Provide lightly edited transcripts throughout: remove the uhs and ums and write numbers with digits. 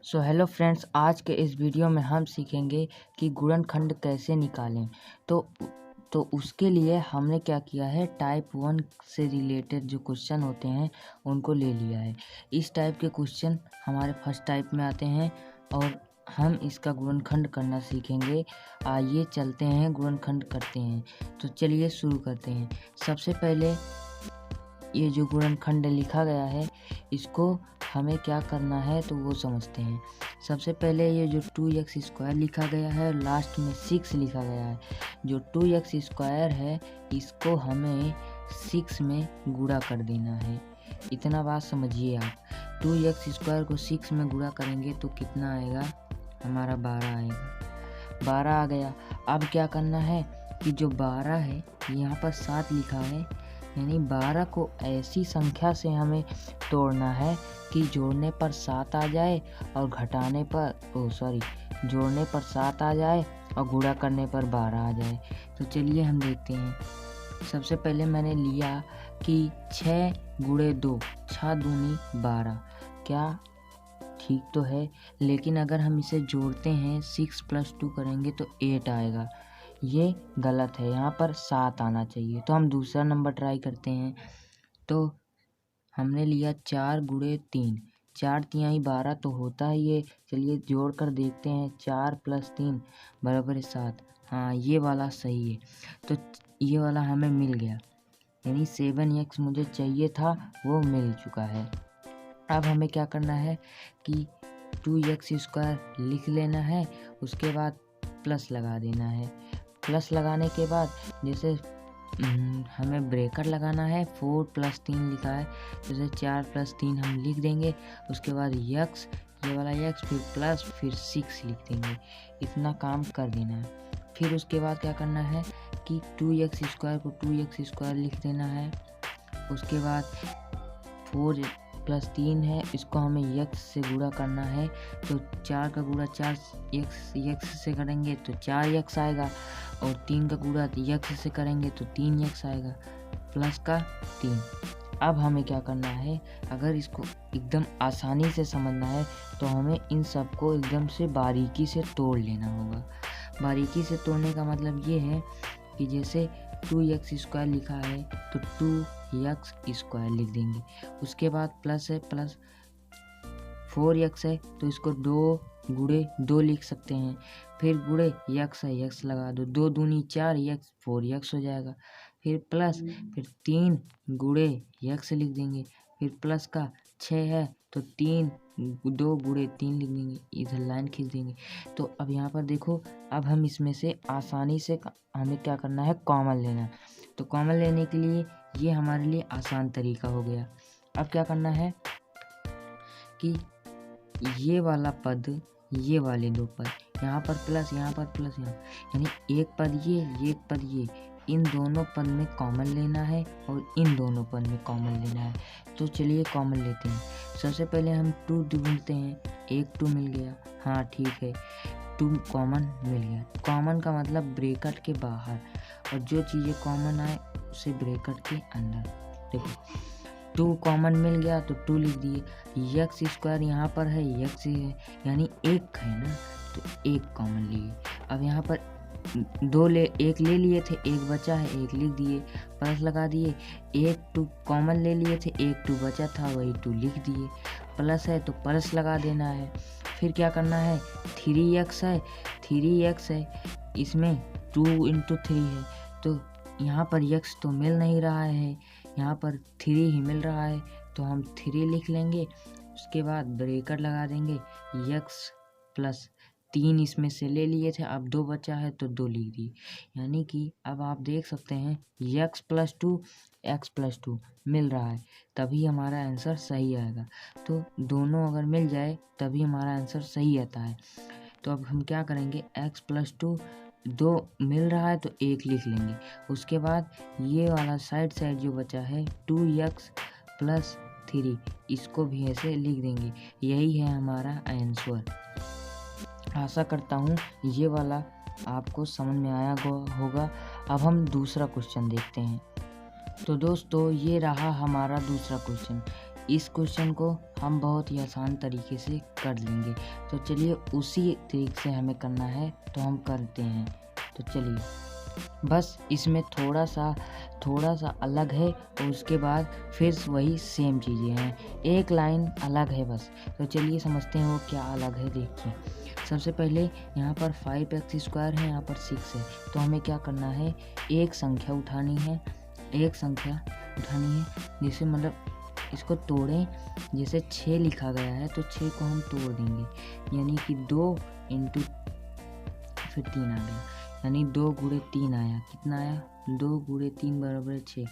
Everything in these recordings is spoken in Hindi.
सो हेलो फ्रेंड्स, आज के इस वीडियो में हम सीखेंगे कि गुणनखंड कैसे निकालें। तो उसके लिए हमने क्या किया है, टाइप 1 से रिलेटेड जो क्वेश्चन होते हैं उनको ले लिया है। इस टाइप के क्वेश्चन हमारे फर्स्ट टाइप में आते हैं और हम इसका गुणनखंड करना सीखेंगे। आइए चलते हैं, गुणनखंड करते हैं। तो चलिए शुरू करते हैं। सबसे पहले ये जो गुणनखंड लिखा गया है इसको हमें क्या करना है तो वो समझते हैं। सबसे पहले ये जो 2x² लिखा गया है और लास्ट में 6 लिखा गया है, जो 2x² है इसको हमें 6 में गुणा कर देना है। इतना बात समझिए आप। 2x² को 6 में गुणा करेंगे तो कितना आएगा, हमारा 12 आएगा। 12 आ गया। अब क्या करना है कि जो 12 है यहाँ पर 7 लिखा है, यानी 12 को ऐसी संख्या से हमें तोड़ना है कि जोड़ने पर 7 आ जाए और जोड़ने पर 7 आ जाए और गुणा करने पर 12 आ जाए। तो चलिए हम देखते हैं। सबसे पहले मैंने लिया कि 6 गुणे 2, 6 दूनी 12। क्या ठीक तो है, लेकिन अगर हम इसे जोड़ते हैं 6 + 2 करेंगे तो 8 आएगा। ये गलत है, यहाँ पर 7 आना चाहिए। तो हम दूसरा नंबर ट्राई करते हैं। तो हमने लिया 4 गुणे 3, 4 तिहाई 12 तो होता ही है। चलिए जोड़ कर देखते हैं, 4 + 3 = 7। हाँ, ये वाला सही है। तो ये वाला हमें मिल गया, यानी 7x मुझे चाहिए था, वो मिल चुका है। अब हमें क्या करना है कि 2x² लिख लेना है, उसके बाद प्लस लगा देना है। प्लस लगाने के बाद जैसे हमें ब्रेकर लगाना है। 4 + 3 लिखा है, जैसे 4 + 3 हम लिख देंगे। उसके बाद x, ये वाला x, फिर प्लस, फिर 6 लिख देंगे। इतना काम कर देना है। फिर उसके बाद क्या करना है कि 2x² को 2x² लिख देना है। उसके बाद 4 + 3 है, इसको हमें x से गुणा करना है। तो 4 का गुणा 4 x से करेंगे तो 4x आएगा, और 3 का गुणा x से करेंगे तो 3x आएगा, प्लस का 3। अब हमें क्या करना है, अगर इसको एकदम आसानी से समझना है तो हमें इन सबको एकदम से बारीकी से तोड़ लेना होगा। बारीकी से तोड़ने का मतलब ये है कि जैसे 2x² लिखा है तो 2x² लिख देंगे। उसके बाद प्लस है, प्लस 4x है तो इसको 2 गुणे 2 लिख सकते हैं। फिर गुणे x है, x लगा दो, 2 दूनी 4, x 4x हो जाएगा। फिर प्लस, फिर 3 गुणे x लिख देंगे। फिर प्लस का 6 है तो 2 गुणे 3 लिख देंगे, इधर लाइन खींच देंगे। तो अब यहाँ पर देखो, अब हम इसमें से आसानी से हमें क्या करना है, कॉमन लेना। तो कॉमन लेने के लिए ये हमारे लिए आसान तरीका हो गया। अब क्या करना है कि ये वाला पद, ये वाले 2 पद, यहाँ पर प्लस, यहाँ पर प्लस, यानी एक पद ये, एक पद ये, इन दोनों पद में कॉमन लेना है और इन दोनों पद में कॉमन लेना है। तो चलिए कॉमन लेते हैं। सबसे पहले हम 2 ढूंढते हैं, एक 2 मिल गया। हाँ ठीक है, 2 कॉमन मिल गया। कॉमन का मतलब ब्रैकेट के बाहर, और जो चीज़ें कॉमन आए उसे ब्रैकेट के अंदर। देखो 2 कॉमन मिल गया तो 2 लिख दिए। x² यहाँ पर है, x है, यानी 1 है ना, तो 1 कॉमन लिए। अब यहाँ पर 1 ले लिए थे, 1 बचा है, 1 लिख दिए, प्लस लगा दिए। 2 कॉमन ले लिए थे, 2 बचा था, वही 2 लिख दिए। प्लस है तो प्लस लगा देना है। फिर क्या करना है, 3x है, 3x है, इसमें 2 × 3 है, तो यहाँ पर x तो मिल नहीं रहा है, यहाँ पर 3 ही मिल रहा है, तो हम 3 लिख लेंगे। उसके बाद ब्रैकेट लगा देंगे, x + 3 इसमें से ले लिए थे, अब 2 बचा है तो 2 लिख दिए। यानी कि अब आप देख सकते हैं x + 2 मिल रहा है, तभी हमारा आंसर सही आएगा। तो दोनों अगर मिल जाए तभी हमारा आंसर सही आता है। तो अब हम क्या करेंगे, x + 2, 2 मिल रहा है तो 1 लिख लेंगे। उसके बाद ये वाला साइड जो बचा है 2x + 3, इसको भी ऐसे लिख देंगे। यही है हमारा आंसर। आशा करता हूँ ये वाला आपको समझ में आया होगा। अब हम दूसरा क्वेश्चन देखते हैं। तो दोस्तों ये रहा हमारा दूसरा क्वेश्चन। इस क्वेश्चन को हम बहुत ही आसान तरीके से कर लेंगे। तो चलिए उसी तरीके से हमें करना है, तो हम करते हैं। तो चलिए, बस इसमें थोड़ा सा अलग है और उसके बाद फिर वही सेम चीज़ें हैं, एक लाइन अलग है बस। तो चलिए समझते हैं वो क्या अलग है। देखिए, सबसे पहले यहाँ पर 5x² है, यहाँ पर 6 है। तो हमें क्या करना है, एक संख्या उठानी है, जिसे मतलब इसको तोड़ें। जैसे 6 लिखा गया है तो 6 को हम तोड़ देंगे, यानी कि 2 इंटू फिर 3 आ गया, यानी 2 गुणे 3 आया। कितना आया, 2 गुणे 3 बराबर 6।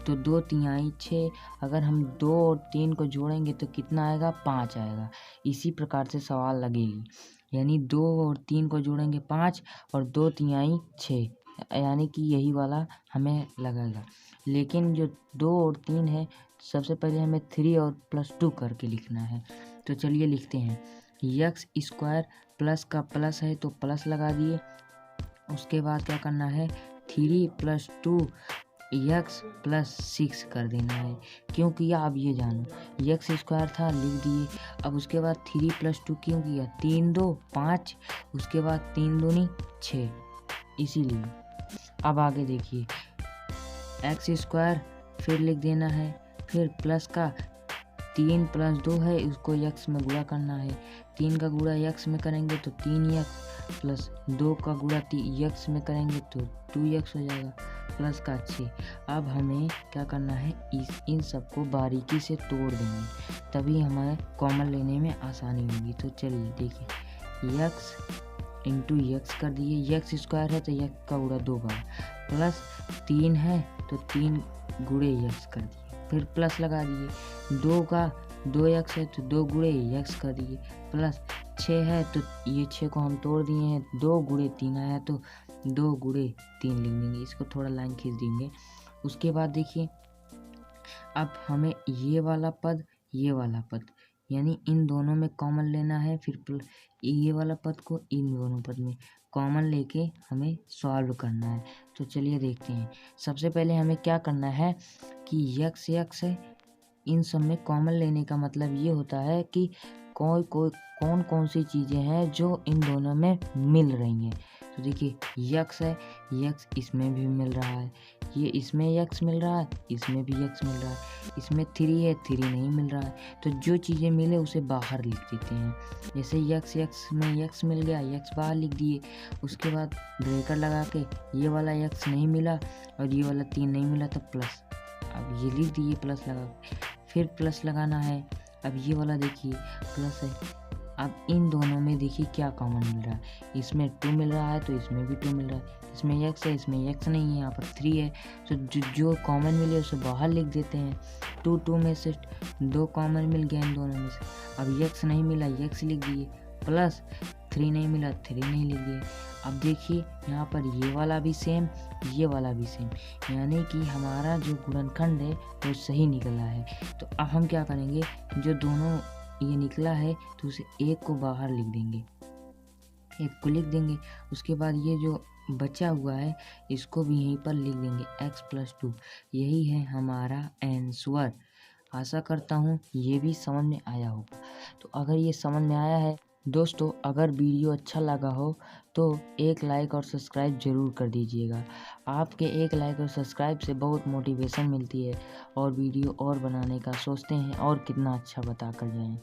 तो 2 तिहाई 6, अगर हम 2 और 3 को जोड़ेंगे तो कितना आएगा, 5 आएगा। इसी प्रकार से सवाल लगेगी, यानी 2 और 3 को जोड़ेंगे 5 और 2 तिहाई 6, यानी कि यही वाला हमें लगेगा। लेकिन जो 2 और 3 है, सबसे पहले हमें 3 और +2 करके लिखना है। तो चलिए लिखते हैं, x² प्लस का प्लस है तो प्लस लगा दिए। उसके बाद क्या करना है, 3 + 2 x + 6 कर देना है। क्यों किया, अब ये जानो, x² था लिख दिए। अब उसके बाद 3 + 2 क्यों किया, 3 2 5, उसके बाद 3 दूनी 6, इसीलिए। अब आगे देखिए, x² फिर लिख देना है, फिर प्लस का 3 + 2 है, उसको x में गुणा करना है। 3 का गुणा x में करेंगे तो 3x प्लस 2 का गुणा x में करेंगे तो 2x हो जाएगा, प्लस का 6। अब हमें क्या करना है, इन सबको बारीकी से तोड़ देंगे, तभी हमें कॉमन लेने में आसानी होगी। तो चलिए देखिए, x इंटू x कर दिए, x² है तो x का गुणा 2 बार, प्लस 3 है तो 3 गुणे x कर दिए, फिर प्लस लगा दिए। 2 का 2x है तो 2 गुणे x कर दिए, प्लस 6 है तो ये 6 को हम तोड़ दिए हैं, 2 गुणे 3 आया तो 2 गुणे 3 लिख देंगे, इसको थोड़ा लाइन खींच देंगे। उसके बाद देखिए, अब हमें ये वाला पद यानी इन दोनों में कॉमन लेना है, फिर ये वाला पद को इन दोनों पद में कॉमन लेके हमें सॉल्व करना है। तो चलिए देखते हैं, सबसे पहले हमें क्या करना है कि x है, इन सब में कॉमन लेने का मतलब ये होता है कि कौन सी चीज़ें हैं जो इन दोनों में मिल रही हैं। तो देखिए, x है, x इसमें भी मिल रहा है, ये इसमें x मिल रहा है, इसमें भी x मिल रहा है, इसमें 3 है, 3 नहीं मिल रहा है। तो जो चीज़ें मिले उसे बाहर लिख देते हैं। जैसे x में x मिल गया, x बाहर लिख दिए। उसके बाद ब्रेकर लगा के ये वाला x नहीं मिला और ये वाला 3 नहीं मिला तो प्लस, अब ये लिख दिए प्लस लगा, फिर प्लस लगाना है। अब ये वाला देखिए प्लस है, अब इन दोनों में देखिए क्या कॉमन मिल रहा है, इसमें 2 मिल रहा है तो इसमें भी 2 मिल रहा है, इसमें x है, इसमें x नहीं है, यहाँ पर 3 है। तो जो कॉमन मिले उसे बाहर लिख देते हैं। 2 में से 2 कॉमन मिल गया इन दोनों में से, अब x नहीं मिला, x लिख दिए, प्लस 3 नहीं मिला, 3 नहीं लिख दिए। अब देखिए यहाँ पर ये वाला भी सेम, ये वाला भी सेम, यानी कि हमारा जो गुणनखंड है वो सही निकला है। तो अब हम क्या करेंगे, जो दोनों ये निकला है तो उसे एक को बाहर लिख देंगे, एक को लिख देंगे। उसके बाद ये जो बचा हुआ है इसको भी यहीं पर लिख देंगे, x + 2। यही है हमारा आंसर। आशा करता हूँ ये भी समझ में आया होगा। तो अगर ये समझ में आया है दोस्तों, अगर वीडियो अच्छा लगा हो तो एक लाइक और सब्सक्राइब ज़रूर कर दीजिएगा। आपके एक लाइक और सब्सक्राइब से बहुत मोटिवेशन मिलती है और वीडियो और बनाने का सोचते हैं और कितना अच्छा बता कर जाएं।